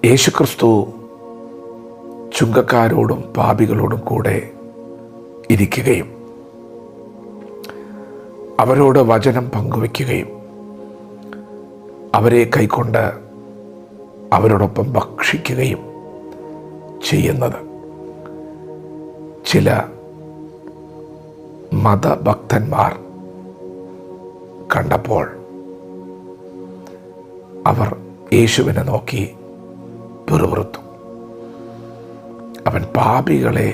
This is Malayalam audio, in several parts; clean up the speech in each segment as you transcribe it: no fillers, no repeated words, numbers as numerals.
യേശുക്രിസ്തു ചുങ്കക്കാരോടും പാപികളോടും കൂടെ ഇരിക്കുകയും അവരോട് വചനം പങ്കുവയ്ക്കുകയും അവരെ കൈക്കൊണ്ട് അവരോടൊപ്പം ഭക്ഷിക്കുകയും ചെയ്യുന്നത് ചില മതഭക്തന്മാർ കണ്ടപ്പോൾ അവർ യേശുവിനെ നോക്കി പിറുപിറുത്തു. അവൻ പാപികളെ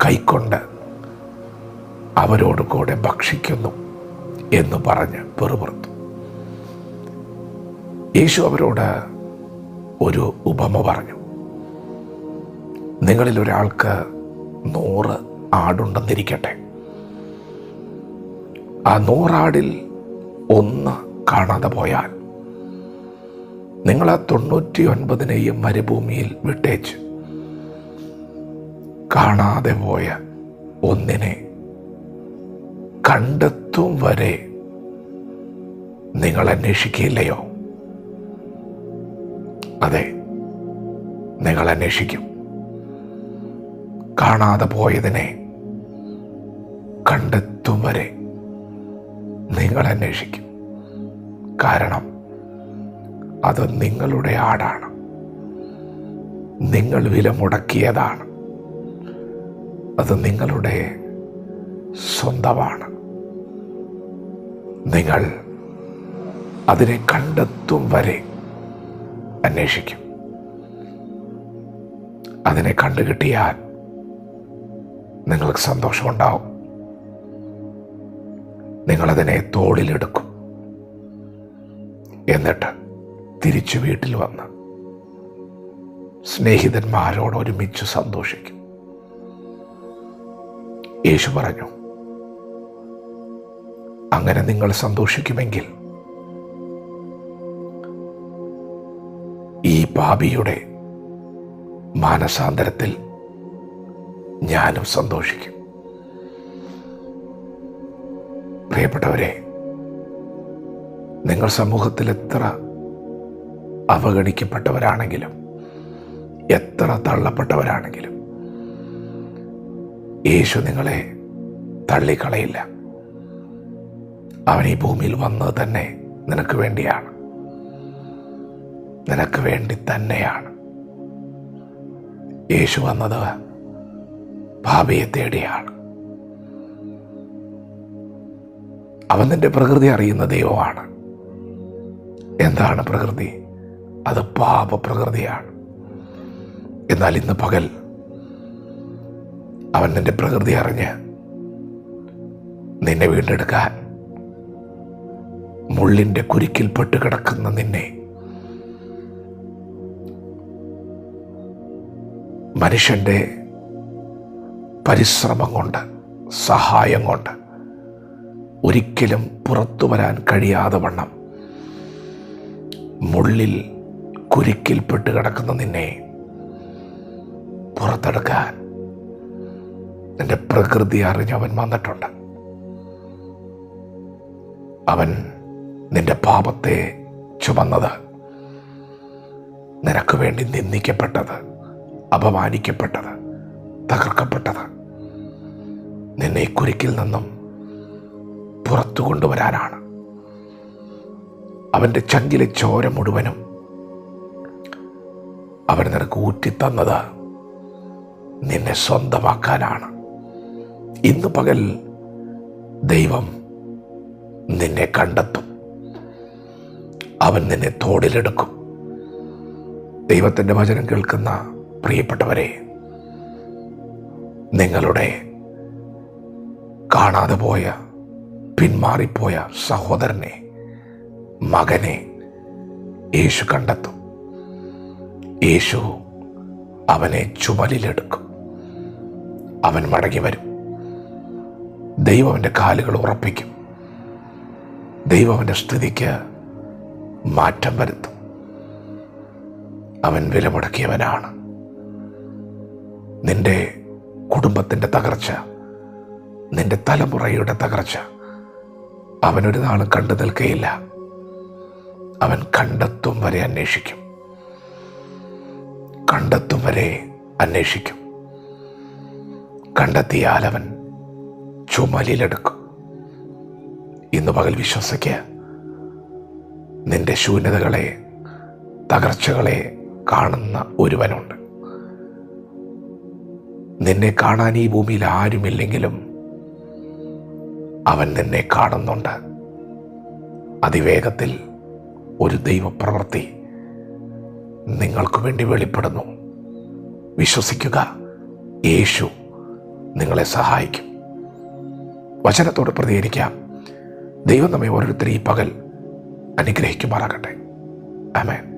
കൈക്കൊണ്ട് അവരോട് കൂടെ ഭക്ഷിക്കുന്നു എന്ന് പറഞ്ഞ് പിറുപിറുത്തു. യേശു അവരോട് ഒരു ഉപമ പറഞ്ഞു. നിങ്ങളിൽ ഒരാൾക്ക് 100 ആടുണ്ടെന്നിരിക്കട്ടെ. ആ 100 ആടിൽ 1 കാണാതെ പോയാൽ നിങ്ങൾ ആ 99 മരുഭൂമിയിൽ വിട്ടേച്ച് കാണാതെ പോയ ഒന്നിനെ കണ്ടെത്തും വരെ നിങ്ങൾ അന്വേഷിക്കില്ലയോ? അതെ, നിങ്ങൾ അന്വേഷിക്കും. കാണാതെ പോയതിനെ കണ്ടെത്തും വരെ നിങ്ങൾ അന്വേഷിക്കും. കാരണം അത് നിങ്ങളുടെ ആടാണ്, നിങ്ങൾ വില മുടക്കിയതാണ്, അത് നിങ്ങളുടെ സ്വന്തമാണ്. നിങ്ങൾ അതിനെ കണ്ടെത്തും വരെ അന്വേഷിക്കും. അതിനെ കണ്ടുകിട്ടിയാൽ നിങ്ങൾക്ക് സന്തോഷമുണ്ടാവും. നിങ്ങളതിനെ തോളിലെടുക്കും. എന്നിട്ട് തിരിച്ചു വീട്ടിൽ വന്ന് സ്നേഹിതന്മാരോട് ഒരുമിച്ച് സന്തോഷിക്കും. യേശു പറഞ്ഞു, അങ്ങനെ നിങ്ങൾ സന്തോഷിക്കുമെങ്കിൽ ഈ പാപിയുടെ മാനസാന്തരത്തിൽ ഞാനും സന്തോഷിക്കും. പ്രിയപ്പെട്ടവരെ, നിങ്ങൾ സമൂഹത്തിൽ എത്ര അവഗണിക്കപ്പെട്ടവരാണെങ്കിലും എത്ര തള്ളപ്പെട്ടവരാണെങ്കിലും യേശു നിങ്ങളെ തള്ളിക്കളയില്ല. അവൻ ഈ ഭൂമിയിൽ വന്നത് തന്നെ നിനക്ക് വേണ്ടിയാണ്, നിനക്ക് വേണ്ടി തന്നെയാണ്. യേശു വന്നത് പാപിയെ തേടിയാണ്. അവൻ നിന്റെ പ്രകൃതി അറിയുന്ന ദൈവമാണ്. എന്താണ് പ്രകൃതി? അത് പാപപ്രകൃതിയാണ്. എന്നാൽ ഇന്ന് പകൽ അവൻ നിന്റെ പ്രകൃതി അറിഞ്ഞ് നിന്നെ വീണ്ടെടുക്കാൻ, മുള്ളിൻ്റെ കുരുക്കിൽപ്പെട്ട് കിടക്കുന്ന നിന്നെ മനുഷ്യൻ്റെ പരിശ്രമം കൊണ്ട്, സഹായം കൊണ്ട് ഒരിക്കലും പുറത്തു വരാൻ കഴിയാതെ വണ്ണം മുള്ളിൽ കുരുക്കിൽപ്പെട്ട് കിടക്കുന്ന നിന്നെ പുറത്തെടുക്കാൻ നിന്റെ പ്രകൃതി അറിഞ്ഞവൻ വന്നിട്ടുണ്ട്. അവൻ നിന്റെ പാപത്തെ ചുമന്നത്, നിനക്ക് വേണ്ടി നിന്ദിക്കപ്പെട്ടത്, അപമാനിക്കപ്പെട്ടത്, തകർക്കപ്പെട്ടത് നിന്നെ കുരുക്കിൽ നിന്നും പുറത്തു കൊണ്ടുവരാനാണ്. അവൻ്റെ ചങ്കിലെ ചോര മുഴുവനും അവൻ നിനക്ക് ഊറ്റിത്തന്നത് നിന്നെ സ്വന്തമാക്കാനാണ്. ഇന്ന് പകൽ ദൈവം നിന്നെ കണ്ടെത്തും. അവൻ നിന്നെ തോളിലെടുക്കും. ദൈവത്തിൻ്റെ വചനം കേൾക്കുന്ന പ്രിയപ്പെട്ടവരെ, നിങ്ങളുടെ കാണാതെ പോയ, പിന്മാറിപ്പോയ സഹോദരനെ, മകനെ യേശു കണ്ടെത്തും. യേശു അവനെ ചുമലിലെടുക്കും. അവൻ മടങ്ങി വരും. ദൈവം അവൻ്റെ കാലുകൾ ഉറപ്പിക്കും. ദൈവം അവൻ്റെ സ്ഥിതിക്ക് മാറ്റം വരുത്തും. അവൻ വിലമുടക്കിയവനാണ്. നിന്റെ കുടുംബത്തിൻ്റെ തകർച്ച, നിന്റെ തലമുറയുടെ തകർച്ച അവനൊരു നാളും കണ്ടു നിൽക്കുകയില്ല. അവൻ കണ്ടെത്തും വരെ അന്വേഷിക്കും. കണ്ടെത്തും വരെ അന്വേഷിക്കും. കണ്ടെത്തിയാൽ അവൻ ചുമലിലെടുക്കും. ഇന്ന് പകൽ വിശ്വസിക്കുക, നിന്റെ ശൂന്യതകളെ, തകർച്ചകളെ കാണുന്ന ഒരുവനുണ്ട്. നിന്നെ കാണാൻ ഈ ഭൂമിയിൽ ആരുമില്ലെങ്കിലും അവൻ നിന്നെ കാണുന്നുണ്ട്. അതിവേഗത്തിൽ ഒരു ദൈവപ്രവൃത്തി നിങ്ങൾക്ക് വേണ്ടി വെളിപ്പെടുന്നു. വിശ്വസിക്കുക, യേശു നിങ്ങളെ സഹായിക്കും. വചനത്തോട് പ്രതികരിക്കാം. ദൈവം നമ്മെ ഓരോരുത്തരും ഈ പകൽ അനുഗ്രഹിക്കുമാറാകട്ടെ. ആമേൻ.